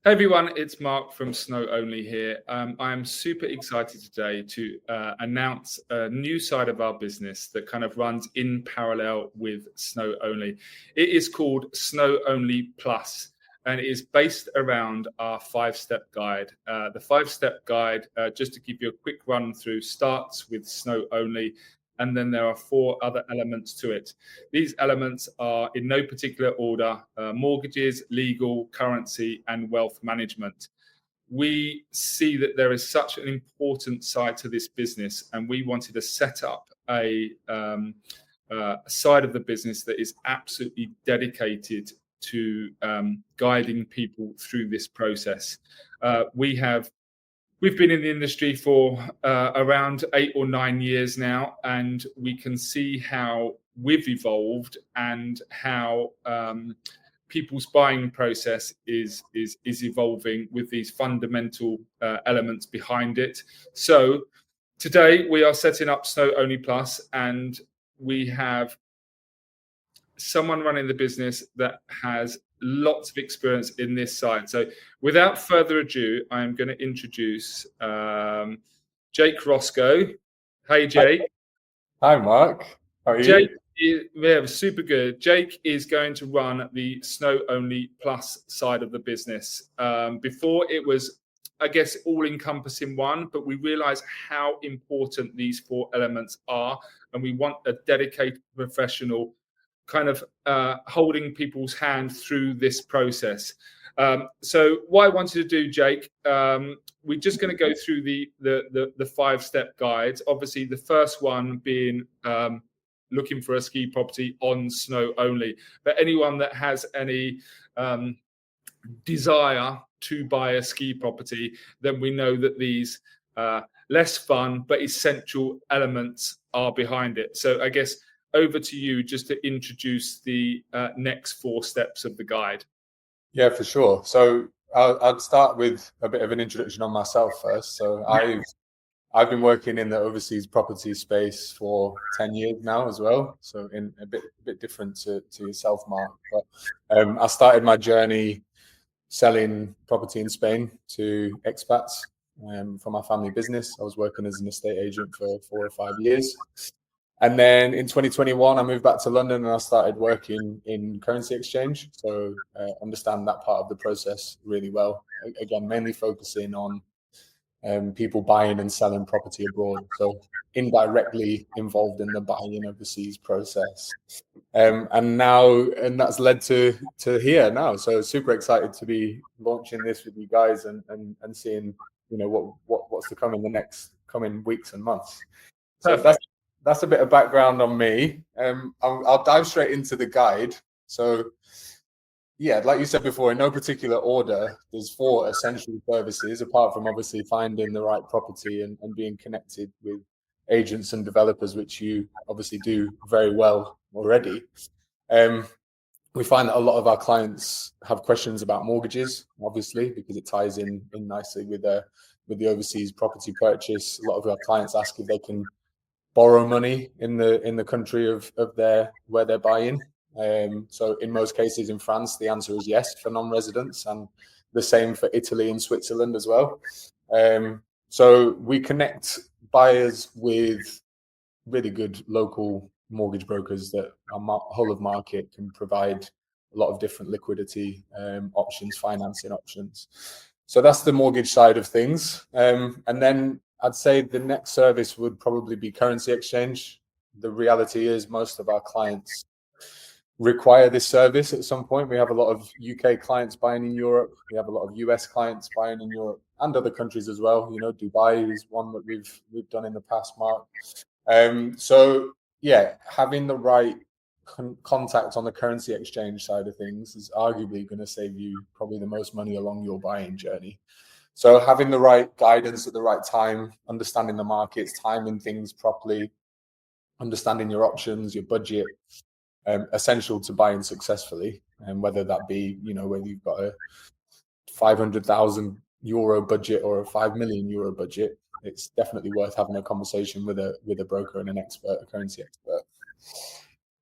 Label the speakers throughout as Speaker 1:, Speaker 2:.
Speaker 1: Hey everyone, it's Mark from SnowOnly here. I am super excited today to announce a new side of our business that kind of runs in parallel with SnowOnly. It is called SnowOnly Plus, and it is based around our five-step guide. The five-step guide, just to give you a quick run through, starts with SnowOnly, and then there are four other elements to it. These elements are in no particular order: mortgages, legal, currency, and wealth management. We see that there is such an important side to this business, and we wanted to set up a side of the business that is absolutely dedicated to guiding people through this process. We've been in the industry for around 8 or 9 years now, and we can see how we've evolved and how people's buying process is evolving with these fundamental elements behind it. So today we are setting up SnowOnly Plus, and we have someone running the business that has lots of experience in this side. So without further ado, I am going to introduce Jake Roscoe. Hey, Jake.
Speaker 2: Hi, Mark. How are you?
Speaker 1: Jake is super good. Jake is going to run the SnowOnly Plus side of the business. Before it was, I guess, all-encompassing one, but we realize how important these four elements are, and we want a dedicated professional kind of holding people's hand through this process. So what I wanted to do, Jake, we're just going to go through the five-step guides. Obviously, the first one being looking for a ski property on SnowOnly. But anyone that has any desire to buy a ski property, then we know that these less fun but essential elements are behind it. So I guess over to you just to introduce the next 4 steps of the guide.
Speaker 2: Yeah, for sure. So I'd start with a bit of an introduction on myself first. So I've been working in the overseas property space for 10 years now as well. So in a bit different to yourself, Mark. But I started my journey selling property in Spain to expats for my family business. I was working as an estate agent for 4 or 5 years. And then in 2021, I moved back to London and I started working in currency exchange. So understand that part of the process really well. Again, mainly focusing on people buying and selling property abroad. So indirectly involved in the buying overseas process. And that's led to here now. So super excited to be launching this with you guys and seeing, what's to come in the next coming weeks and months. So that's a bit of background on me. I'll dive straight into the guide. So, yeah, like you said before, in no particular order, there's 4 essential services, apart from obviously finding the right property and being connected with agents and developers, which you obviously do very well already. We find that a lot of our clients have questions about mortgages, obviously, because it ties in nicely with the overseas property purchase. A lot of our clients ask if they can borrow money in the country of where they're buying. So in most cases in France, the answer is yes for non-residents, and the same for Italy and Switzerland as well. So we connect buyers with really good local mortgage brokers that our whole of market can provide a lot of different liquidity options, financing options. So that's the mortgage side of things. And then I'd say the next service would probably be currency exchange. The reality is most of our clients require this service at some point. We have a lot of UK clients buying in Europe. We have a lot of US clients buying in Europe and other countries as well. Dubai is one that we've done in the past, Mark. So yeah, having the right contact on the currency exchange side of things is arguably going to save you probably the most money along your buying journey. So having the right guidance at the right time, understanding the markets, timing things properly, understanding your options, your budget, essential to buying successfully. And whether that be, whether you've got a 500,000 euro budget or a 5 million euro budget, it's definitely worth having a conversation with a broker and an expert, a currency expert.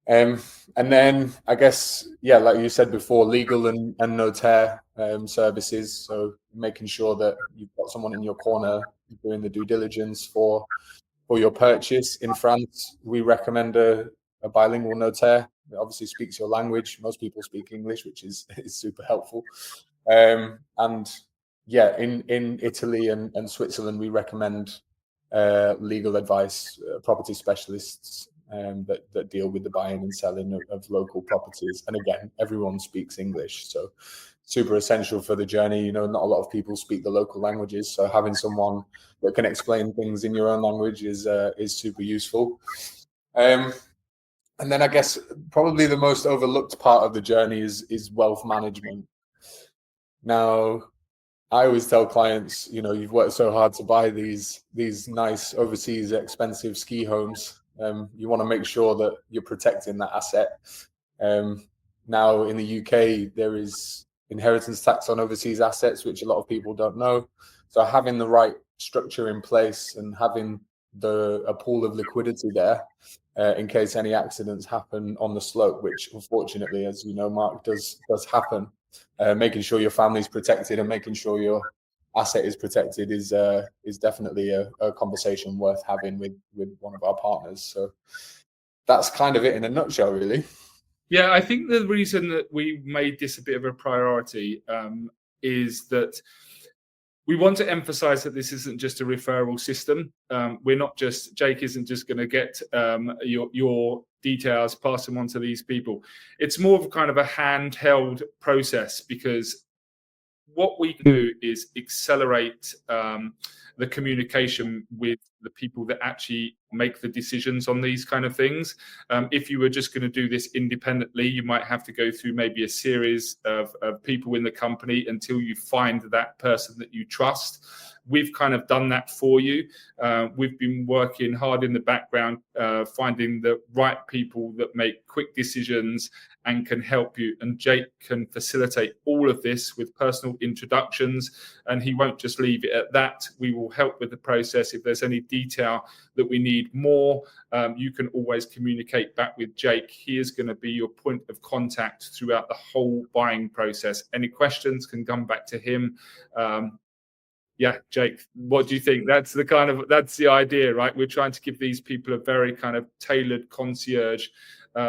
Speaker 2: And And then I guess, yeah, like you said before, legal and notaire services. So making sure that you've got someone in your corner doing the due diligence for your purchase. In France, we recommend a bilingual notaire that obviously speaks your language. Most people speak English, which is super helpful. And yeah, in Italy and Switzerland, we recommend legal advice, property specialists that deal with the buying and selling of local properties. And again, everyone speaks English, so super essential for the journey. You know, not a lot of people speak the local languages, so having someone that can explain things in your own language is super useful. And then I guess probably the most overlooked part of the journey is wealth management. Now, I always tell clients, you know, you've worked so hard to buy these nice overseas expensive ski homes. You want to make sure that you're protecting that asset. Now in the UK, there is inheritance tax on overseas assets, which a lot of people don't know. So having the right structure in place and having a pool of liquidity there in case any accidents happen on the slope, which unfortunately, as you know, Mark, does happen. Making sure your family's protected and making sure your asset is protected is definitely a conversation worth having with one of our partners. So that's kind of it in a nutshell, really.
Speaker 1: Yeah, I think the reason that we made this a bit of a priority is that we want to emphasize that this isn't just a referral system. Jake isn't just going to get your details, pass them on to these people. It's more of a kind of a handheld process, because what we do is accelerate the communication with the people that actually make the decisions on these kind of things. If you were just going to do this independently, you might have to go through maybe a series of people in the company until you find that person that you trust. We've kind of done that for you. We've been working hard in the background, finding the right people that make quick decisions and can help you. And Jake can facilitate all of this with personal introductions, and he won't just leave it at that. We will help with the process. If there's any detail that we need more, you can always communicate back with Jake. He is going to be your point of contact throughout the whole buying process. Any questions can come back to him. Yeah, Jake, what do you think? That's the idea, right? We're trying to give these people a very kind of tailored concierge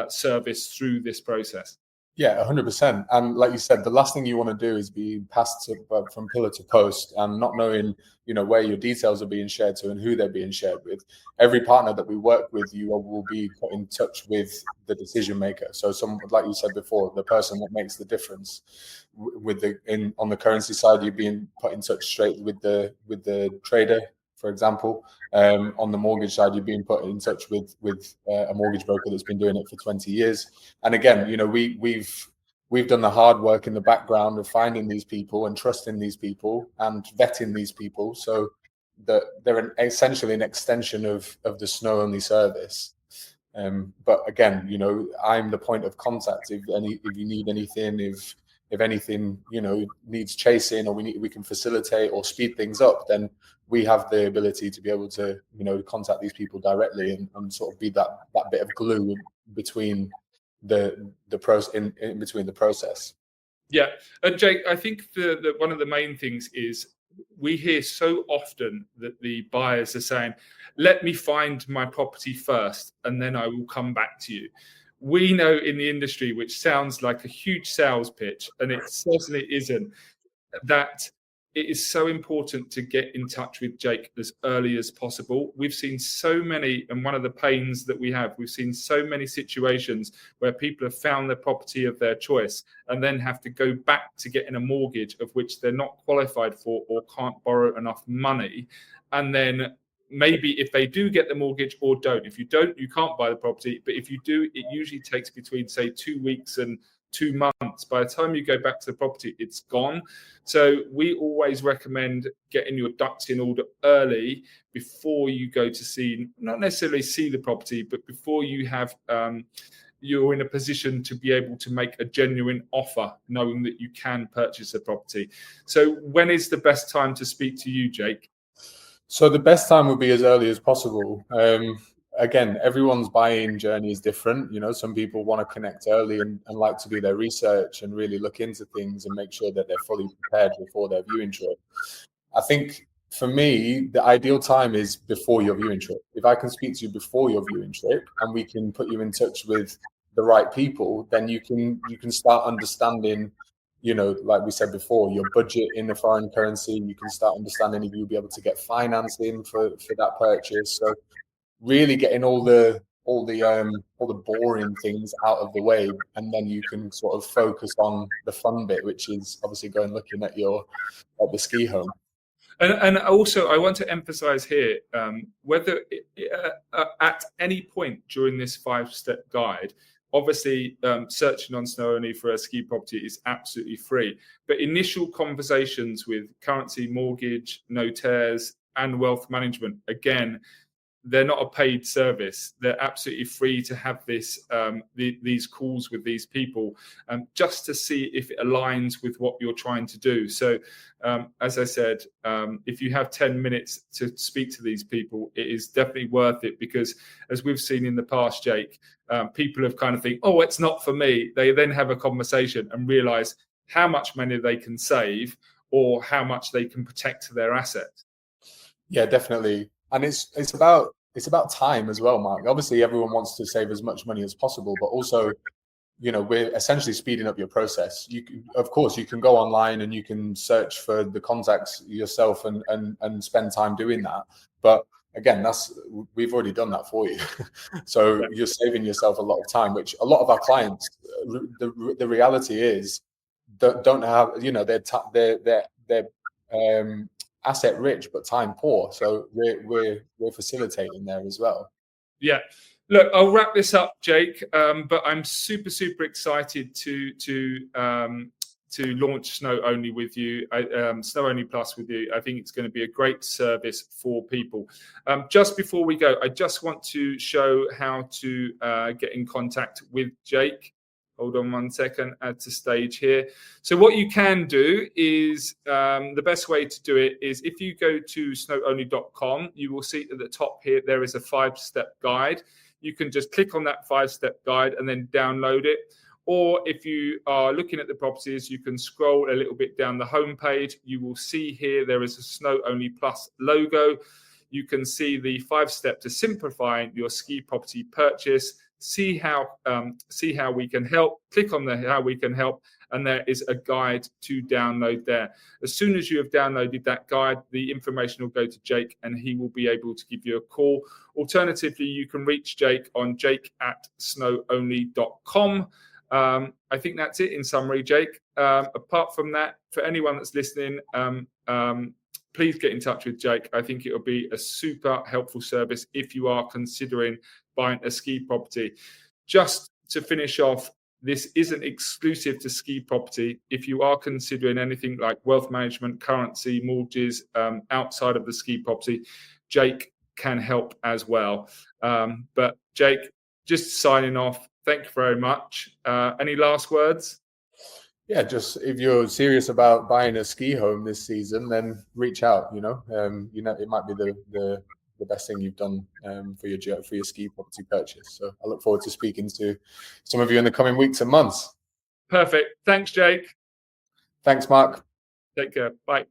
Speaker 1: service through this process.
Speaker 2: Yeah, 100%. And like you said, the last thing you want to do is be passed from pillar to post and not knowing, you know, where your details are being shared to and who they're being shared with. Every partner that we work with, you will be put in touch with the decision maker. So like you said before, the person that makes the difference. On the currency side, you're being put in touch straight with the trader, for example. On the mortgage side, you're being put in touch with a mortgage broker that's been doing it for 20 years. And again, you know, we've done the hard work in the background of finding these people and trusting these people and vetting these people, so that they're essentially an extension of the SnowOnly service. But again, you know, I'm the point of contact if you need anything, if anything, you know, needs chasing, or we can facilitate or speed things up, then we have the ability to be able to, you know, contact these people directly and sort of be that bit of glue between the process in between the process.
Speaker 1: Yeah, and Jake, I think the one of the main things is we hear so often that the buyers are saying, "Let me find my property first, and then I will come back to you." We know in the industry, which sounds like a huge sales pitch, and it certainly isn't, that it is so important to get in touch with Jake as early as possible. We've seen so many, and one of the pains that we've seen so many situations where people have found the property of their choice and then have to go back to getting a mortgage of which they're not qualified for or can't borrow enough money. And then maybe if they do get the mortgage or don't, if you don't, you can't buy the property. But if you do, it usually takes between, say, 2 weeks and 2 months. By the time you go back to the property, it's gone. So we always recommend getting your ducks in order early before you go to not necessarily see the property, but before you have you're in a position to be able to make a genuine offer, knowing that you can purchase a property. So when is the best time to speak to you, Jake?
Speaker 2: So the best time would be as early as possible. again, everyone's buying journey is different. You know, some people want to connect early and like to do their research and really look into things and make sure that they're fully prepared before their viewing trip. I think for me, the ideal time is before your viewing trip. If I can speak to you before your viewing trip and we can put you in touch with the right people, then you can start understanding, you know, like we said before, your budget in the foreign currency. You can start understanding if you'll be able to get financing for that purchase. So really getting all the boring things out of the way, and then you can sort of focus on the fun bit, which is obviously going looking at the ski home.
Speaker 1: And also, I want to emphasize here, whether at any point during this 5-step guide, obviously searching on SnowOnly for a ski property is absolutely free. But initial conversations with currency, mortgage, notaires, and wealth management, again, they're not a paid service. They're absolutely free to have these calls with these people, just to see if it aligns with what you're trying to do. So, as I said, if you have 10 minutes to speak to these people, it is definitely worth it, because as we've seen in the past, Jake, people have kind of think, oh, it's not for me. They then have a conversation and realize how much money they can save or how much they can protect their asset.
Speaker 2: Yeah, definitely. And it's about time as well, Mark. Obviously, everyone wants to save as much money as possible, but also, you know, we're essentially speeding up your process. Of course, you can go online and you can search for the contacts yourself and spend time doing that. But again, we've already done that for you. So you're saving yourself a lot of time, which a lot of our clients, the reality is, don't have, you know, they're asset rich but time poor, so we're facilitating there as well.
Speaker 1: Yeah, look, I'll wrap this up, Jake, but I'm super excited to launch SnowOnly with you, SnowOnly Plus with you. I think it's going to be a great service for people. Just before we go, I just want to show how to get in contact with Jake. Hold on 1 second, add to stage here. So what you can do is, the best way to do it is if you go to snowonly.com, you will see at the top here, there is a 5-step guide. You can just click on that 5-step guide and then download it. Or if you are looking at the properties, you can scroll a little bit down the homepage. You will see here, there is a SnowOnly Plus logo. You can see the 5-step to simplifying your ski property purchase. See how we can help. Click on the how we can help, and there is a guide to download there. As soon as you have downloaded that guide, the information will go to Jake and he will be able to give you a call. Alternatively, you can reach Jake on jake@snowonly.com. I think that's it in summary, Jake. Apart from that, for anyone that's listening, please get in touch with Jake. I think it will be a super helpful service if you are considering buying a ski property. Just to finish off, this isn't exclusive to ski property. If you are considering anything like wealth management, currency, mortgages, outside of the ski property, Jake can help as well. But Jake, just signing off. Thank you very much. Any last words?
Speaker 2: Yeah, just if you're serious about buying a ski home this season, then reach out. You know, it might be the best thing you've done for your ski property purchase. So I look forward to speaking to some of you in the coming weeks and months.
Speaker 1: Perfect. Thanks, Jake.
Speaker 2: Thanks, Mark.
Speaker 1: Take care. Bye.